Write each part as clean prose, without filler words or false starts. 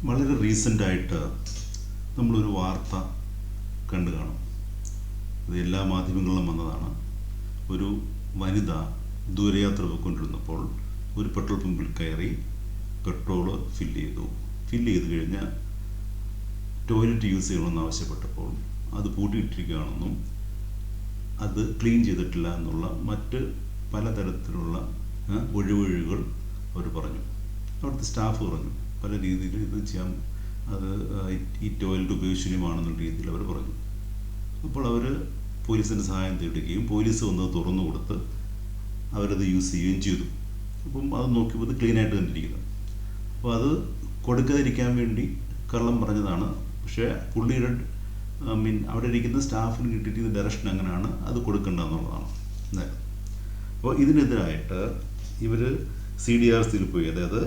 വളരെ റീസെൻ്റായിട്ട് നമ്മളൊരു വാർത്ത കണ്ടു കാണും. അത് എല്ലാ മാധ്യമങ്ങളിലും വന്നതാണ്. ഒരു വനിത ദൂരയാത്ര പോയിക്കൊണ്ടിരുന്നപ്പോൾ ഒരു പെട്രോൾ പമ്പിൽ കയറി പെട്രോള് ഫില്ല് ചെയ്ത് കഴിഞ്ഞ് ടോയ്ലറ്റ് യൂസ് ചെയ്യണമെന്ന് ആവശ്യപ്പെട്ടപ്പോൾ അത് പൂട്ടിയിട്ടിരിക്കുകയാണെന്നും അത് ക്ലീൻ ചെയ്തിട്ടില്ല എന്നുള്ള മറ്റ് പലതരത്തിലുള്ള ഒഴിവൊഴികൾ അവർ പറഞ്ഞു. അവിടുത്തെ സ്റ്റാഫ് പറഞ്ഞു പല രീതിയിൽ ഇത് ചെയ്യാൻ, അത് ഈ ടോയ്ലറ്റ് ഉപയോഗശൂന്യമാണെന്നുള്ള രീതിയിൽ അവർ പറഞ്ഞു. അപ്പോൾ അവർ പോലീസിൻ്റെ സഹായം തേടുകയും പോലീസ് വന്ന് തുറന്നു കൊടുത്ത് അവരത് യൂസ് ചെയ്യുകയും ചെയ്തു. അപ്പം അത് നോക്കിയപ്പോൾ അത് ക്ലീനായിട്ട് കണ്ടിരിക്കുന്നത്. അപ്പോൾ അത് കൊടുക്കാതിരിക്കാൻ വേണ്ടി കള്ളം പറഞ്ഞതാണ്. പക്ഷേ പുള്ളിയുടെ അവിടെ ഇരിക്കുന്ന സ്റ്റാഫിന് കിട്ടിയിരിക്കുന്ന ഡയറക്ഷൻ അങ്ങനെയാണ്, അത് കൊടുക്കേണ്ടതെന്നുള്ളതാണ്. അപ്പോൾ ഇതിനെതിരായിട്ട് ഇവർ CDRCയിൽ പോയി, അതായത്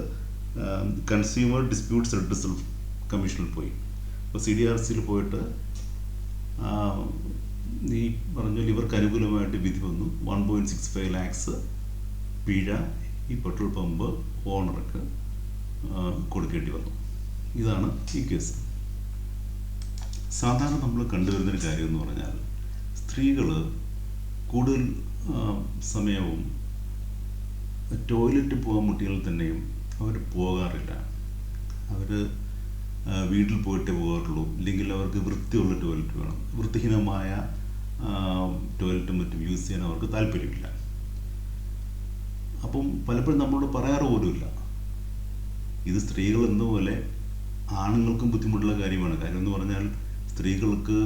കൺസ്യൂമർ ഡിസ്പ്യൂട്ട്സ് റെഡ്രസൽ കമ്മീഷനിൽ പോയി. അപ്പോൾ CDRCയിൽ പോയിട്ട് ഈ പറഞ്ഞാൽ ഇവർക്ക് അനുകൂലമായിട്ട് വിധി വന്നു. 1.65 lakhs പിഴ ഈ പെട്രോൾ പമ്പ് ഓണർക്ക് കൊടുക്കേണ്ടി വന്നു. ഇതാണ് ഈ കേസ്. സാധാരണ നമ്മൾ കണ്ടുവരുന്നൊരു കാര്യം എന്ന് പറഞ്ഞാൽ സ്ത്രീകൾ കൂടുതൽ സമയവും ടോയ്ലറ്റ് പോകാൻ മുട്ടിയാൽ തന്നെയും അവർ പോകാറില്ല. അവർ വീട്ടിൽ പോയിട്ടേ പോകാറുള്ളൂ. ഇല്ലെങ്കിൽ അവർക്ക് വൃത്തിയുള്ള ടോയ്ലറ്റ് വേണം. വൃത്തിഹീനമായ ടോയ്ലറ്റും മറ്റും യൂസ് ചെയ്യാൻ അവർക്ക് താല്പര്യമില്ല. അപ്പം പലപ്പോഴും നമ്മളോട് പറയാറ് പോലുമില്ല. ഇത് സ്ത്രീകൾ എന്നപോലെ ആണുങ്ങൾക്കും ബുദ്ധിമുട്ടുള്ള കാര്യമാണ്. കാര്യം എന്ന് പറഞ്ഞാൽ സ്ത്രീകൾക്ക്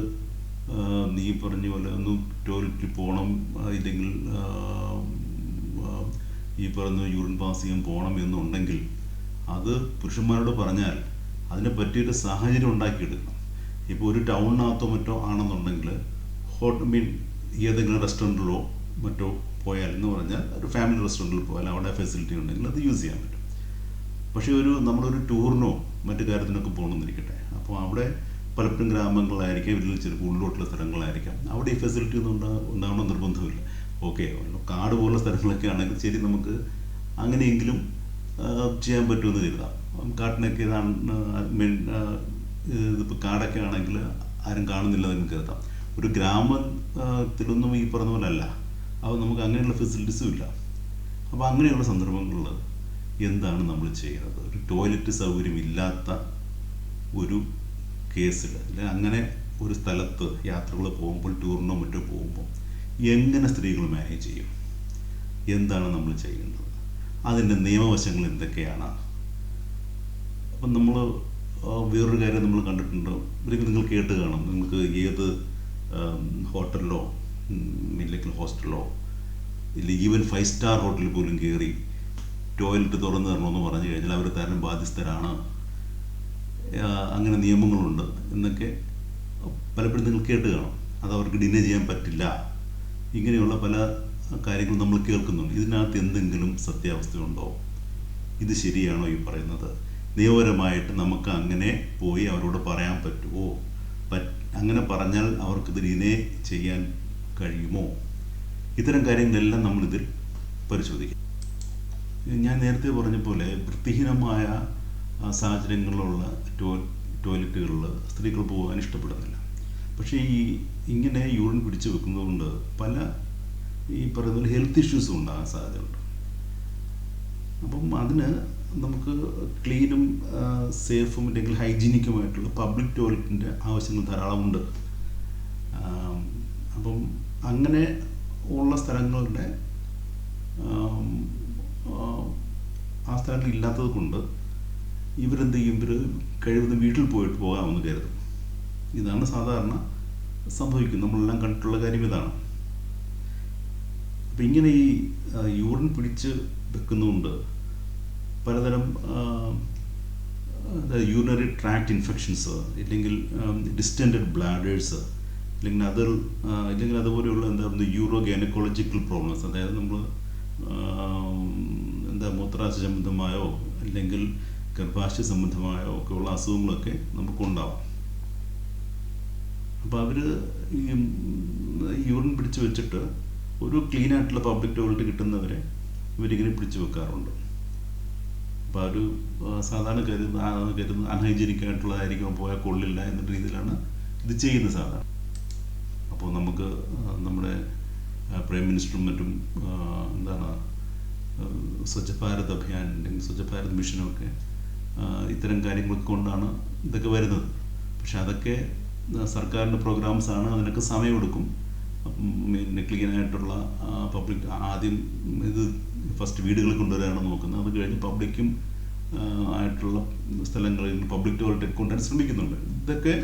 നീ പറഞ്ഞ പോലെ ഒന്ന് ടോയ്ലറ്റിൽ പോകണം, ഇല്ലെങ്കിൽ ഈ പറഞ്ഞ യൂറിൻ പാസ് ചെയ്യാൻ പോകണം എന്നുണ്ടെങ്കിൽ അത് പുരുഷന്മാരോട് പറഞ്ഞാൽ അതിനെ പറ്റിയൊരു സാഹചര്യം ഉണ്ടാക്കിയെടുക്കണം. ഇപ്പോൾ ഒരു ടൗണിനകത്തോ മറ്റോ ആണെന്നുണ്ടെങ്കിൽ ഏതെങ്കിലും റെസ്റ്റോറൻറ്റിലോ മറ്റോ പോയാൽ എന്ന് പറഞ്ഞാൽ ഒരു ഫാമിലി റെസ്റ്റോറൻറ്റിൽ പോയാൽ അവിടെ ഫെസിലിറ്റി ഉണ്ടെങ്കിൽ അത് യൂസ് ചെയ്യാൻ പറ്റും. പക്ഷേ നമ്മളൊരു ടൂറിനോ മറ്റു കാര്യത്തിനൊക്കെ പോകണമെന്നിരിക്കട്ടെ, അപ്പോൾ അവിടെ പലപ്പോഴും ഗ്രാമങ്ങളായിരിക്കാം, വലിയ ചെറിയ ഉള്ളിലോട്ടുള്ള സ്ഥലങ്ങളായിരിക്കാം. അവിടെ ഈ ഫെസിലിറ്റി ഒന്നും ഉണ്ടാവണം നിർബന്ധമില്ല. ഓക്കെ, കാട് പോലുള്ള സ്ഥലങ്ങളൊക്കെ ആണെങ്കിൽ ശരി, നമുക്ക് അങ്ങനെയെങ്കിലും ചെയ്യാൻ പറ്റുമെന്ന് കരുതാം. കാട്ടിനൊക്കെ ഇതിപ്പോൾ കാടൊക്കെ ആണെങ്കിൽ ആരും കാണുന്നില്ലെന്ന് കരുതാം. ഒരു ഗ്രാമത്തിലൊന്നും ഈ പറഞ്ഞ പോലെ അല്ല, അപ്പോൾ നമുക്ക് അങ്ങനെയുള്ള ഫെസിലിറ്റീസും ഇല്ല. അപ്പോൾ അങ്ങനെയുള്ള സന്ദർഭങ്ങളിൽ എന്താണ് നമ്മൾ ചെയ്യുന്നത്? ഒരു ടോയ്ലറ്റ് സൗകര്യം ഇല്ലാത്ത ഒരു കേസിൽ, അല്ലെങ്കിൽ അങ്ങനെ ഒരു സ്ഥലത്ത് യാത്രകൾ പോകുമ്പോൾ, ടൂറിനോ മറ്റോ പോകുമ്പോൾ എങ്ങനെ സ്ത്രീകൾ മാനേജ് ചെയ്യും? എന്താണ് നമ്മൾ ചെയ്യേണ്ടത്? അതിൻ്റെ നിയമവശങ്ങൾ എന്തൊക്കെയാണ്? അപ്പം നമ്മൾ വേറൊരു കാര്യം നമ്മൾ കണ്ടിട്ടുണ്ട്, ഒരിക്കലും നിങ്ങൾ കേട്ട് കാണും. നിങ്ങൾക്ക് ഏത് ഹോട്ടലിലോ ഇല്ലെങ്കിൽ ഹോസ്റ്റലിലോ ഇല്ല, ഈവൻ 5 സ്റ്റാർ ഹോട്ടലിൽ പോലും കയറി ടോയ്ലറ്റ് തുറന്നു തരണമെന്ന് പറഞ്ഞു കഴിഞ്ഞാൽ അവർ തരാൻ ബാധ്യസ്ഥരാണ്, അങ്ങനെ നിയമങ്ങളുണ്ട് എന്നൊക്കെ പലപ്പോഴും നിങ്ങൾ കേട്ട് കാണും. അത് അവർക്ക് ഡിനേ ചെയ്യാൻ പറ്റില്ല. ഇങ്ങനെയുള്ള പല കാര്യങ്ങളും നമ്മൾ കേൾക്കുന്നുണ്ട്. ഇതിനകത്ത് എന്തെങ്കിലും സത്യാവസ്ഥയുണ്ടോ? ഇത് ശരിയാണോ ഈ പറയുന്നത്? നിയമപരമായിട്ട് നമുക്ക് അങ്ങനെ പോയി അവരോട് പറയാൻ പറ്റുമോ? അങ്ങനെ പറഞ്ഞാൽ അവർക്കിത് ഡിനേ ചെയ്യാൻ കഴിയുമോ? ഇത്തരം കാര്യങ്ങളെല്ലാം നമ്മളിതിൽ പരിശോധിക്കും. ഞാൻ നേരത്തെ പറഞ്ഞ പോലെ വൃത്തിഹീനമായ സാഹചര്യങ്ങളിലുള്ള ടോയ്ലറ്റുകളിൽ സ്ത്രീകൾ പോകാൻ ഇഷ്ടപ്പെടുന്നില്ല. പക്ഷേ ഇങ്ങനെ യൂറിൻ പിടിച്ചു വെക്കുന്നതുകൊണ്ട് പല ഈ പറയുന്ന ഹെൽത്ത് ഇഷ്യൂസും ഉണ്ടാകാൻ സാധ്യതയുണ്ട്. അപ്പം അതിന് നമുക്ക് ക്ലീനും സേഫും അല്ലെങ്കിൽ ഹൈജീനിക്കുമായിട്ടുള്ള പബ്ലിക് ടോയ്ലറ്റിൻ്റെ ആവശ്യങ്ങൾ ധാരാളമുണ്ട്. അപ്പം അങ്ങനെ ഉള്ള സ്ഥലങ്ങളുടെ ആ സ്ഥലങ്ങൾ ഇല്ലാത്തത് കൊണ്ട് ഇവരെന്ത് ചെയ്യും? ഇവർ കഴിവതും വീട്ടിൽ പോയിട്ട് പോകാമെന്ന് കരുതും. ഇതാണ് സാധാരണ സംഭവിക്കുന്നത്. നമ്മളെല്ലാം കണ്ടിട്ടുള്ള കാര്യം ഇതാണ്. അപ്പം ഇങ്ങനെ ഈ യൂറിൻ പിടിച്ച് വെക്കുന്നതുകൊണ്ട് പലതരം യൂറിനറി ട്രാക്ട് ഇൻഫെക്ഷൻസ്, ഇല്ലെങ്കിൽ ഡിസ്റ്റൻഡഡ് ബ്ലാഡേഴ്സ്, ഇല്ലെങ്കിൽ അതുപോലെയുള്ള യൂറോ ഗൈനക്കോളജിക്കൽ പ്രോബ്ലംസ്, അതായത് നമ്മൾ മൂത്രാശയ സംബന്ധമായോ അല്ലെങ്കിൽ ഗർഭാശയ സംബന്ധമായോ ഒക്കെയുള്ള അസുഖങ്ങളൊക്കെ നമുക്കുണ്ടാവാം. അപ്പോൾ അവർ ഈ യൂറിൻ പിടിച്ച് വെച്ചിട്ട് ഒരു ക്ലീൻ ആയിട്ടുള്ള പബ്ലിക് ടോയ്ലറ്റ് കിട്ടുന്നവരെ ഇവരിങ്ങനെ പിടിച്ചു വെക്കാറുണ്ട്. അപ്പോൾ ഒരു സാധാരണ കരുതുന്ന അൺഹൈജീനിക് ആയിട്ടുള്ളതായിരിക്കും, പോയാൽ കൊള്ളില്ല എന്ന രീതിയിലാണ് ഇത് ചെയ്യുന്നത് സാധാരണ. അപ്പോൾ നമുക്ക് നമ്മുടെ പ്രൈം മിനിസ്റ്ററും മറ്റും എന്താണ് സ്വച്ഛ് ഭാരത് അഭിയാൻ അല്ലെങ്കിൽ സ്വച്ഛ് ഭാരത് മിഷനൊക്കെ ഇത്തരം കാര്യങ്ങൾ കൊണ്ടാണ് ഇതൊക്കെ വരുന്നത്. പക്ഷെ അതൊക്കെ സർക്കാരിൻ്റെ പ്രോഗ്രാംസാണ്, അതിനൊക്കെ സമയമെടുക്കും. പിന്നെ ക്ലീനായിട്ടുള്ള പബ്ലിക് ആദ്യം ഇത് ഫസ്റ്റ് വീടുകളിൽ കൊണ്ടുവരാനാണ് നോക്കുന്നത്. അത് കഴിഞ്ഞ് പബ്ലിക്കും ആയിട്ടുള്ള സ്ഥലങ്ങളിൽ പബ്ലിക് ടോയ്ലറ്റ് കൊണ്ടുവരാൻ ശ്രമിക്കുന്നുണ്ട്. ഇതൊക്കെ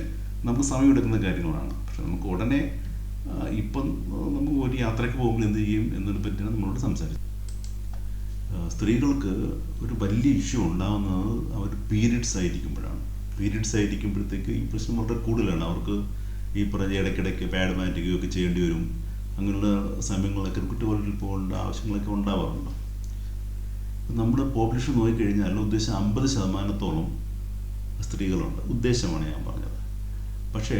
നമുക്ക് സമയമെടുക്കുന്ന കാര്യങ്ങളാണ്. പക്ഷെ നമുക്ക് ഉടനെ ഇപ്പം നമുക്ക് ഒരു യാത്രയ്ക്ക് പോകുമ്പോൾ എന്ത് ചെയ്യും എന്നതിനെ പറ്റിയാണ് നമ്മളോട് സംസാരിച്ചത്. സ്ത്രീകൾക്ക് ഒരു വലിയ ഇഷ്യൂ ഉണ്ടാകുന്നത് അവർ പീരിയഡ്സ് ആയിരിക്കുമ്പോഴാണ്. പീരിയഡ്സ് ആയിരിക്കുമ്പോഴത്തേക്ക് ഈ പ്രശ്നം വളരെ കൂടുതലാണ്. അവർക്ക് ഈ പറഞ്ഞ ഇടയ്ക്കിടയ്ക്ക് പാഡ് മാറ്റുകയോ ഒക്കെ ചെയ്യേണ്ടി വരും. അങ്ങനെയുള്ള സമയങ്ങളൊക്കെ കുട്ടികളിൽ പോകേണ്ട ആവശ്യങ്ങളൊക്കെ ഉണ്ടാവാറുണ്ട്. നമ്മുടെ പോപ്പുലേഷൻ നോക്കിക്കഴിഞ്ഞാൽ ഉദ്ദേശം 50% സ്ത്രീകളുണ്ട്. ഉദ്ദേശമാണ് ഞാൻ പറഞ്ഞത്. പക്ഷേ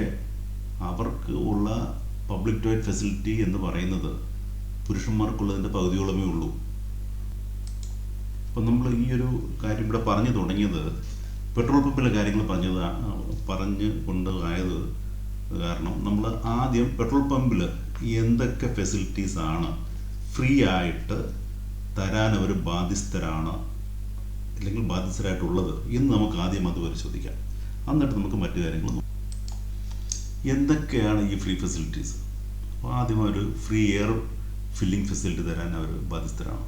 അവർക്ക് ഉള്ള പബ്ലിക് ടോയ്ലറ്റ് ഫെസിലിറ്റി എന്ന് പറയുന്നത് പുരുഷന്മാർക്കുള്ളതിൻ്റെ പകുതിയോളമേ ഉള്ളൂ. അപ്പം നമ്മൾ ഈ ഒരു കാര്യം ഇവിടെ പറഞ്ഞു തുടങ്ങിയത് പെട്രോൾ പമ്പിലെ കാര്യങ്ങൾ പറഞ്ഞ് കൊണ്ടായത് കാരണം നമ്മൾ ആദ്യം പെട്രോൾ പമ്പിൽ എന്തൊക്കെ ഫെസിലിറ്റീസാണ് ഫ്രീ ആയിട്ട് തരാൻ അവർ ബാധ്യസ്ഥരാണ് അല്ലെങ്കിൽ ബാധ്യസ്ഥരായിട്ടുള്ളത് എന്ന് നമുക്ക് ആദ്യം അത് പരിശോധിക്കാം. എന്നിട്ട് നമുക്ക് മറ്റു കാര്യങ്ങൾ നോക്കാം. എന്തൊക്കെയാണ് ഈ ഫ്രീ ഫെസിലിറ്റീസ്? അപ്പോൾ ആദ്യം ഒരു ഫ്രീ എയർ ഫില്ലിംഗ് ഫെസിലിറ്റി തരാൻ അവർ ബാധ്യസ്ഥരാണ്.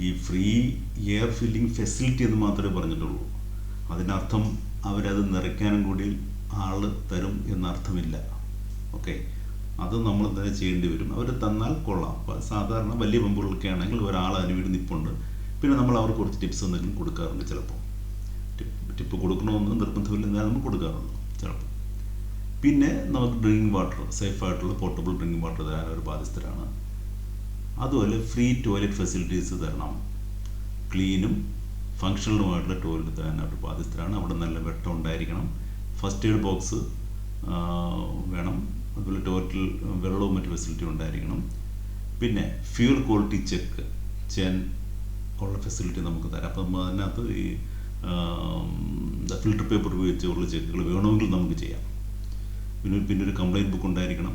ഈ ഫ്രീ എയർ ഫില്ലിംഗ് ഫെസിലിറ്റി എന്ന് മാത്രമേ പറഞ്ഞിട്ടുള്ളൂ. അതിനർത്ഥം അവരത് നിറയ്ക്കാനും കൂടി ആൾ തരും എന്നർത്ഥമില്ല. ഓക്കെ, അത് നമ്മൾ തന്നെ ചെയ്യേണ്ടി വരും. അവർ തന്നാൽ കൊള്ളാം. അപ്പോൾ സാധാരണ വലിയ പമ്പുകളൊക്കെ ആണെങ്കിൽ ഒരാൾ അതിന് വേണ്ടി നിൽപ്പുണ്ട്. പിന്നെ നമ്മൾ അവർക്ക് കുറച്ച് ടിപ്സ് എന്തെങ്കിലും കൊടുക്കാറുണ്ട്. ചിലപ്പോൾ ടിപ്പ് കൊടുക്കണമെന്ന് നിർബന്ധമില്ല, എന്നാൽ നമ്മൾ കൊടുക്കാറുണ്ട് ചിലപ്പോൾ. പിന്നെ നമുക്ക് ഡ്രിങ്കിങ് വാട്ടർ, സേഫായിട്ടുള്ള പോർട്ടബിൾ ഡ്രിങ്കിങ് വാട്ടർ തരാൻ അവർ ബാധ്യസ്ഥരാണ്. അതുപോലെ ഫ്രീ ടോയ്ലറ്റ് ഫെസിലിറ്റീസ് തരണം. ക്ലീനും ഫങ്ഷണലുമായിട്ടുള്ള ടോയ്ലറ്റ് തരാൻ അവർ ബാധ്യസ്ഥരാണ്. അവിടെ നല്ല വെട്ടം ഉണ്ടായിരിക്കണം. ഫസ്റ്റ് എയ്ഡ് ബോക്സ് വേണം. അതുപോലെ ടോയ്ലറ്റിൽ വെള്ളവും മറ്റു ഫെസിലിറ്റി ഉണ്ടായിരിക്കണം. പിന്നെ ഫ്യൂൽ ക്വാളിറ്റി ചെക്ക് ചെയ്യാൻ ഉള്ള ഫെസിലിറ്റി നമുക്ക് തരാം. അപ്പം അതിനകത്ത് ഈ ഫിൽറ്റർ പേപ്പർ ഉപയോഗിച്ചുള്ള ചെക്കുകൾ വേണമെങ്കിൽ നമുക്ക് ചെയ്യാം. പിന്നെ ഒരു കംപ്ലയിൻറ്റ് ബുക്ക് ഉണ്ടായിരിക്കണം.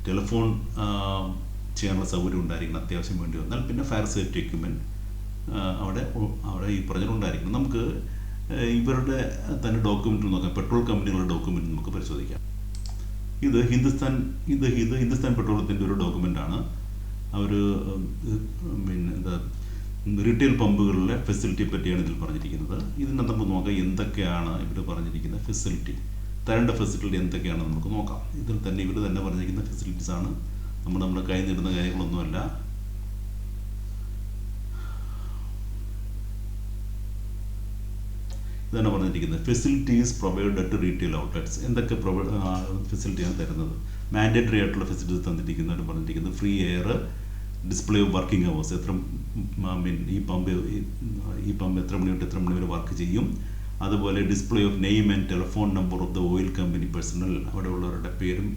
ടെലിഫോൺ ചെയ്യാനുള്ള സൗകര്യം ഉണ്ടായിരിക്കണം അത്യാവശ്യം വേണ്ടി വന്നാൽ. പിന്നെ ഫയർ സേഫ്റ്റി എക്യുപ്മെൻറ്റ് അവിടെ ഈ പറഞ്ഞിട്ടുണ്ടായിരിക്കണം. നമുക്ക് ഇവരുടെ തന്നെ ഡോക്യുമെൻ്റ് നോക്കാം. പെട്രോൾ കമ്പനികളുടെ ഡോക്യുമെൻ്റ് നമുക്ക് പരിശോധിക്കാം. ഇത് ഹിന്ദുസ്ഥാൻ പെട്രോളത്തിൻ്റെ ഒരു ഡോക്യുമെൻ്റാണ്. അവർ പിന്നെ റീറ്റെയിൽ പമ്പുകളിലെ ഫെസിലിറ്റിയെ പറ്റിയാണ് ഇതിൽ പറഞ്ഞിരിക്കുന്നത്. ഇതിനകത്ത് നമുക്ക് നോക്കാം എന്തൊക്കെയാണ് ഇവർ പറഞ്ഞിരിക്കുന്ന ഫെസിലിറ്റി, തരേണ്ട ഫെസിലിറ്റി എന്തൊക്കെയാണെന്ന് നമുക്ക് നോക്കാം. ഇതിൽ തന്നെ ഇവർ തന്നെ പറഞ്ഞിരിക്കുന്ന ഫെസിലിറ്റീസാണ്. നമ്മുടെ കൈ നേടുന്ന കാര്യങ്ങളൊന്നുമല്ല. ഇതാണ് പറഞ്ഞിരിക്കുന്നത്. Facilities provide at retail outlets. എന്തൊക്കെ ഫെസിലിറ്റിയാണ് തരുന്നത്? മാൻഡേറ്ററി ആയിട്ടുള്ള ഫെസിലിറ്റീസ് തന്നിരിക്കുന്നവർ പറഞ്ഞിരിക്കുന്നത് free air, display of working hours. ഈ പമ്പ് എത്ര മണി തൊട്ട് എത്ര മണി വരെ വർക്ക് ചെയ്യും. അതുപോലെ display of name and telephone number of the oil company personnel. അവിടെ ഉള്ളവരുടെ പേരും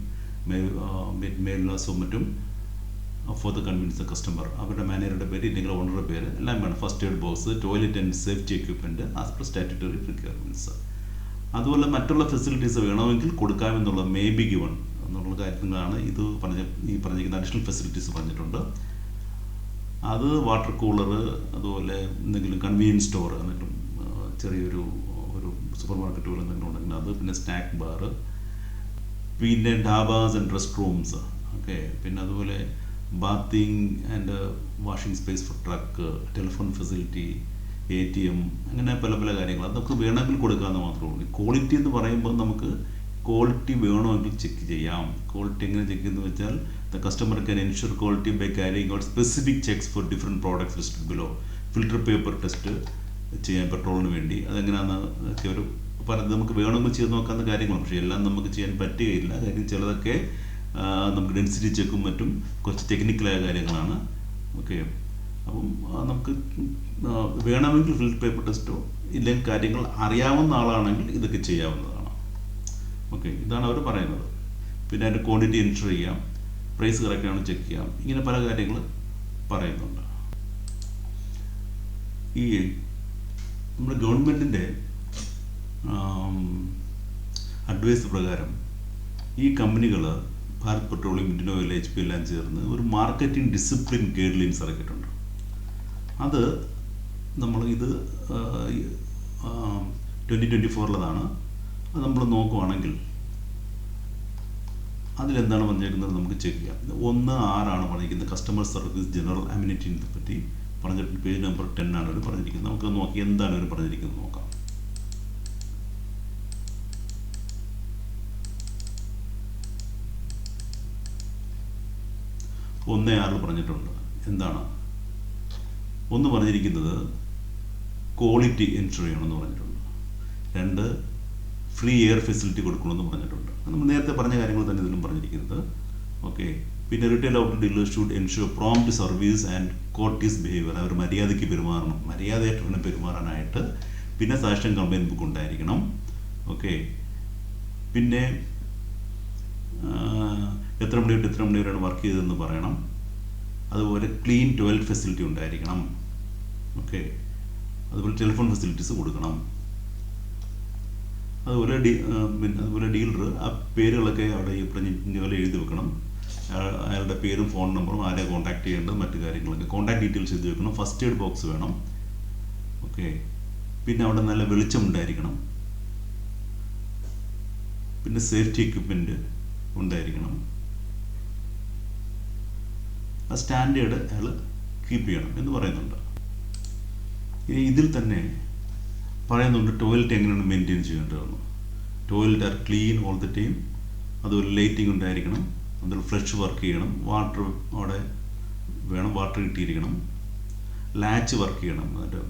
മേൽവിലാസവും മറ്റും for the convenience the customer. അവരുടെ മാനേജറുടെ പേര് ഇല്ലെങ്കിൽ ഓണറുടെ പേര് എല്ലാം വേണം. First aid box, toilet and safety equipment as per statutory requirements. അതുപോലെ മറ്റുള്ള ഫെസിലിറ്റീസ് വേണമെങ്കിൽ കൊടുക്കാമെന്നുള്ള മേ ബി ഗിവൺ എന്നുള്ള കാര്യങ്ങളാണ് ഇത് പറഞ്ഞിരിക്കുന്ന അഡീഷണൽ ഫെസിലിറ്റീസ് പറഞ്ഞിട്ടുണ്ട്. അത് വാട്ടർ കൂളർ, അതുപോലെ എന്തെങ്കിലും കൺവീനിയൻസ് സ്റ്റോർ, എന്തെങ്കിലും ചെറിയൊരു സൂപ്പർ മാർക്കറ്റ് പോലെ എന്തെങ്കിലും ഉണ്ടെങ്കിൽ അത്, പിന്നെ സ്നാക്ക് ബാർ, പിന്നെ ഡാബാസ് ആൻഡ് റെസ്റ്റ് റൂംസ്. ഓക്കെ, പിന്നെ അതുപോലെ bathing and washing space four truck, telephone facility, ATM, അങ്ങനെ പല പല കാര്യങ്ങൾ. അതൊക്കെ വേണമെങ്കിൽ കൊടുക്കാമെന്ന് മാത്രമേ ഉള്ളൂ. ക്വാളിറ്റി എന്ന് പറയുമ്പോൾ നമുക്ക് ക്വാളിറ്റി വേണമെങ്കിൽ ചെക്ക് ചെയ്യാം. ക്വാളിറ്റി എങ്ങനെ ചെക്ക് ചെയ്യുന്നത് വെച്ചാൽ the customer can ensure quality by carrying out specific checks for different products listed below. Filter paper test ചെയ്യാൻ പെട്രോളിന് വേണ്ടി അതെങ്ങനെയാണെന്നൊക്കെ ഒരു നമുക്ക് വേണമെങ്കിൽ ചെയ്ത് നോക്കാവുന്ന കാര്യങ്ങളാണ്. പക്ഷേ എല്ലാം നമുക്ക് ചെയ്യാൻ പറ്റുകയില്ല. കാര്യം ചിലതൊക്കെ നമുക്ക് ഡെൻസിറ്റി ചെക്കും മറ്റും കുറച്ച് ടെക്നിക്കലായ കാര്യങ്ങളാണ്. ഓക്കെ, അപ്പം നമുക്ക് വേണമെങ്കിൽ ഫിൽറ്റർ പേപ്പർ ടെസ്റ്റോ ഇല്ലെങ്കിൽ കാര്യങ്ങൾ അറിയാവുന്ന ആളാണെങ്കിൽ ഇതൊക്കെ ചെയ്യാവുന്നതാണ്. ഓക്കെ, ഇതാണ് അവർ പറയുന്നത്. പിന്നെ അതിൻ്റെ ക്വാണ്ടിറ്റി എൻഷുർ ചെയ്യാം, പ്രൈസ് കറക്റ്റാണ് ചെക്ക് ചെയ്യാം, ഇങ്ങനെ പല കാര്യങ്ങൾ പറയുന്നുണ്ട്. ഈ നമ്മുടെ ഗവൺമെൻറ്റിൻ്റെ അഡ്വൈസ് പ്രകാരം ഈ കമ്പനികൾ Bharat petroleum, Indian oil, HP എല്ലാം ചേർന്ന് ഒരു മാർക്കറ്റിംഗ് ഡിസിപ്ലിൻ ഗൈഡ് ലൈൻസ് ഇറക്കിയിട്ടുണ്ട്. അത് നമ്മൾ ഇത് 2024 അത് നമ്മൾ നോക്കുവാണെങ്കിൽ അതിലെന്താണ് പറഞ്ഞിരിക്കുന്നത് നമുക്ക് ചെക്ക് ചെയ്യാം. 1.6 പറഞ്ഞിരിക്കുന്നത് കസ്റ്റമർ സർവീസ് ജനറൽ അമ്യൂണിറ്റിനെ പറ്റി പറഞ്ഞിട്ടുണ്ട്. പേജ് നമ്പർ 10 അവർ പറഞ്ഞിരിക്കുന്നത്. നമുക്ക് നോക്കി എന്താണ് അവർ പറഞ്ഞിരിക്കുന്നത് നോക്കാം. ഒന്നേ 6 പറഞ്ഞിട്ടുണ്ട്. എന്താണ് ഒന്ന് പറഞ്ഞിരിക്കുന്നത്? ക്വാളിറ്റി എൻഷുർ ചെയ്യണമെന്ന് പറഞ്ഞിട്ടുണ്ട്. 2 ഫ്രീ എയർ ഫെസിലിറ്റി കൊടുക്കണമെന്ന് പറഞ്ഞിട്ടുണ്ട്. നമ്മൾ നേരത്തെ പറഞ്ഞ കാര്യങ്ങൾ തന്നെ ഇതിലും പറഞ്ഞിരിക്കുന്നത്. ഓക്കെ. പിന്നെ retail outlet dealers should ensure prompt service and courteous behaviour. അവർ മര്യാദയ്ക്ക് പെരുമാറണം, മര്യാദയായിട്ട് വേണം പെരുമാറാനായിട്ട്. പിന്നെ സാക്ഷ്യം കംപ്ലൈൻറ്റ് ബുക്ക് ഉണ്ടായിരിക്കണം. ഓക്കെ. പിന്നെ എത്ര മണി തൊട്ട് എത്ര മണി വരെയാണ് വർക്ക് ചെയ്തതെന്ന് പറയണം. അതുപോലെ ക്ലീൻ ടോയ്ലറ്റ് ഫെസിലിറ്റി ഉണ്ടായിരിക്കണം. ഓക്കെ. അതുപോലെ ടെലിഫോൺ ഫെസിലിറ്റീസ് കൊടുക്കണം. അതുപോലെ ഡീലർ ആ പേരുകളൊക്കെ അവിടെ ഈ പോലെ എഴുതി വെക്കണം. അയാളുടെ പേരും ഫോൺ നമ്പറും, ആരെ കോൺടാക്ട് ചെയ്യേണ്ടത്, മറ്റു കാര്യങ്ങളൊക്കെ കോൺടാക്ട് ഡീറ്റെയിൽസ് എഴുതി വെക്കണം. ഫസ്റ്റ് എയ്ഡ് ബോക്സ് വേണം. ഓക്കെ. പിന്നെ അവിടെ നല്ല വെളിച്ചം ഉണ്ടായിരിക്കണം. പിന്നെ സേഫ്റ്റി എക്യുപ്മെൻറ്റ് ഉണ്ടായിരിക്കണം. ആ സ്റ്റാൻഡേർഡ് അയാൾ കീപ്പ് ചെയ്യണം എന്ന് പറയുന്നുണ്ട്. ഇതിൽ തന്നെ പറയുന്നുണ്ട് ടോയ്ലറ്റ് എങ്ങനെയാണ് മെയിൻറ്റെയിൻ ചെയ്യേണ്ടതെന്ന്. Toilet are clean all the time. അതുപോലെ ലൈറ്റിംഗ് ഉണ്ടായിരിക്കണം. അതുപോലെ ഫ്ലഷ് വർക്ക് ചെയ്യണം. വാട്ടർ അവിടെ വേണം, വാട്ടർ കിട്ടിയിരിക്കണം. ലാച്ച് വർക്ക് ചെയ്യണം. അതിൻ്റെ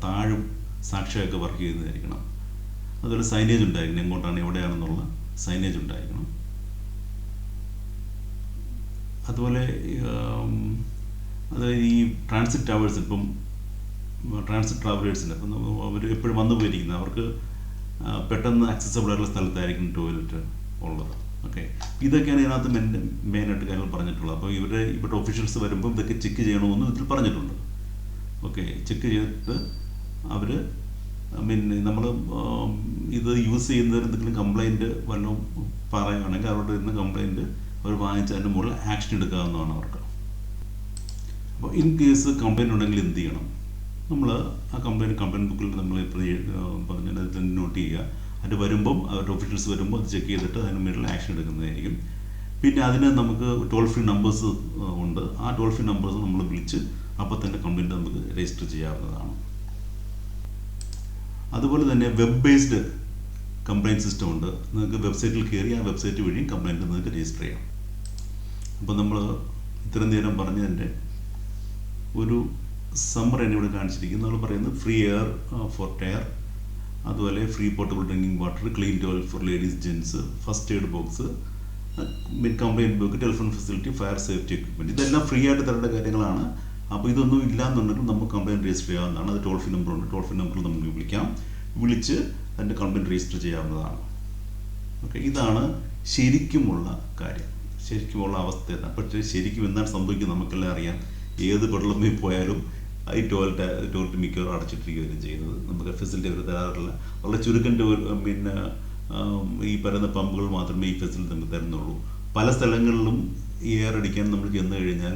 താഴും സാക്ഷിയൊക്കെ വർക്ക് ചെയ്യുന്നതായിരിക്കണം. അതുപോലെ സൈനേജ് ഉണ്ടായിരിക്കണം, എങ്ങോട്ടാണ് എവിടെയാണെന്നുള്ള സൈനേജ് ഉണ്ടായിരിക്കണം. അതുപോലെ അതായത് ഈ ട്രാൻസിറ്റ് ടവേഴ്സ്, ഇപ്പം ട്രാൻസിറ്റ് ട്രാവലേഴ്സിൻ്റെ അപ്പം അവർ എപ്പോഴും വന്നു പോയിരിക്കുന്നത്, അവർക്ക് പെട്ടെന്ന് ആക്സസബിൾ ആയിട്ടുള്ള സ്ഥലത്തായിരിക്കും ടോയ്ലറ്റ് ഉള്ളത്. ഓക്കെ. ഇതൊക്കെയാണ് ഇതിനകത്ത് മെയിനായിട്ട് കാര്യങ്ങൾ പറഞ്ഞിട്ടുള്ളത്. അപ്പോൾ ഇവിടെ ഒഫീഷ്യൽസ് വരുമ്പോൾ ഇതൊക്കെ ചെക്ക് ചെയ്യണമെന്നും ഇതിൽ പറഞ്ഞിട്ടുണ്ട്. ഓക്കെ. ചെക്ക് ചെയ്തിട്ട് അവർ നമ്മൾ ഇത് യൂസ് ചെയ്യുന്നവർ എന്തെങ്കിലും കംപ്ലൈൻറ്റ് വല്ലതും പറയുകയാണെങ്കിൽ അവരുടെ ഇന്ന് കംപ്ലൈൻറ്റ് അവർ വാങ്ങിച്ച് അതിൻ്റെ മുകളിൽ ആക്ഷൻ എടുക്കാവുന്നതാണ് അവർക്ക്. അപ്പോൾ ഇൻ കേസ് കംപ്ലൈൻറ്റ് ഉണ്ടെങ്കിൽ എന്ത് ചെയ്യണം? നമ്മൾ ആ കംപ്ലൈൻറ്റ് ബുക്കിൽ നമ്മൾ പറഞ്ഞാൽ അത് നോട്ട് ചെയ്യുക. അത് വരുമ്പം അവരുടെ ഒഫീഷ്യൽസ് വരുമ്പോൾ അത് ചെക്ക് ചെയ്തിട്ട് അതിന് മേളിൽ ആക്ഷൻ എടുക്കുന്നതായിരിക്കും. പിന്നെ അതിന് നമുക്ക് ടോൾ ഫ്രീ നമ്പേഴ്സ് ഉണ്ട്. ആ ടോൾ ഫ്രീ നമ്പേഴ്സ് നമ്മൾ വിളിച്ച് അപ്പോൾ തന്നെ കംപ്ലൈൻറ്റ് നമുക്ക് രജിസ്റ്റർ ചെയ്യാവുന്നതാണ്. അതുപോലെ തന്നെ വെബ് ബേസ്ഡ് കംപ്ലൈൻറ്റ് സിസ്റ്റം ഉണ്ട്. നിങ്ങൾക്ക് വെബ്സൈറ്റിൽ കയറി ആ വെബ്സൈറ്റ് വഴി കംപ്ലൈൻറ്റ് നിങ്ങൾക്ക് രജിസ്റ്റർ ചെയ്യാം. അപ്പോൾ നമ്മൾ ഇത്രയും നേരം പറഞ്ഞതിൻ്റെ ഒരു സമ്മറിയാണ് ഇവിടെ കാണിച്ചിരിക്കുന്നത്. നമ്മൾ പറയുന്നത് ഫ്രീ എയർ ഫോർ ടയർ, അതുപോലെ free portable drinking water, clean toilet for ladies gents, first aid box, complaint book, telephone facility, fire safety equipment. ഇതെല്ലാം ഫ്രീ ആയിട്ട് തരേണ്ട കാര്യങ്ങളാണ്. അപ്പോൾ ഇതൊന്നും ഇല്ലാന്നുണ്ടെങ്കിൽ നമുക്ക് കംപ്ലൈൻറ്റ് രജിസ്റ്റർ ചെയ്യാവുന്നതാണ്. അത് ടോൾ ഫ്രീ നമ്പറുണ്ട്. ടോൾ ഫ്രീ നമ്പറിൽ നമുക്ക് വിളിച്ച് അതിൻ്റെ കംപ്ലൈൻറ്റ് രജിസ്റ്റർ ചെയ്യാവുന്നതാണ്. ഓക്കെ. ഇതാണ് ശരിക്കുമുള്ള കാര്യം, ശരിക്കുമുള്ള അവസ്ഥ. പക്ഷേ ശരിക്കും എന്താണ് സംഭവിക്കുന്നത് നമുക്കെല്ലാം അറിയാം. ഏത് പെട്രോളിൽ പോയാലും ഈ ടോയ്ലറ്റ് മിക്കവാറും അടച്ചിട്ടിരിക്കുകയും ചെയ്യുന്നത്. നമുക്ക് ഫെസിലിറ്റി അവർ തരാറില്ല. വളരെ ചുരുക്കം പിന്നെ ഈ പറയുന്ന പമ്പുകൾ മാത്രമേ ഈ ഫെസിലിറ്റി നമുക്ക് തരുന്നുള്ളൂ. പല സ്ഥലങ്ങളിലും എയർ അടിക്കാൻ നമ്മൾ ചെന്ന് കഴിഞ്ഞാൽ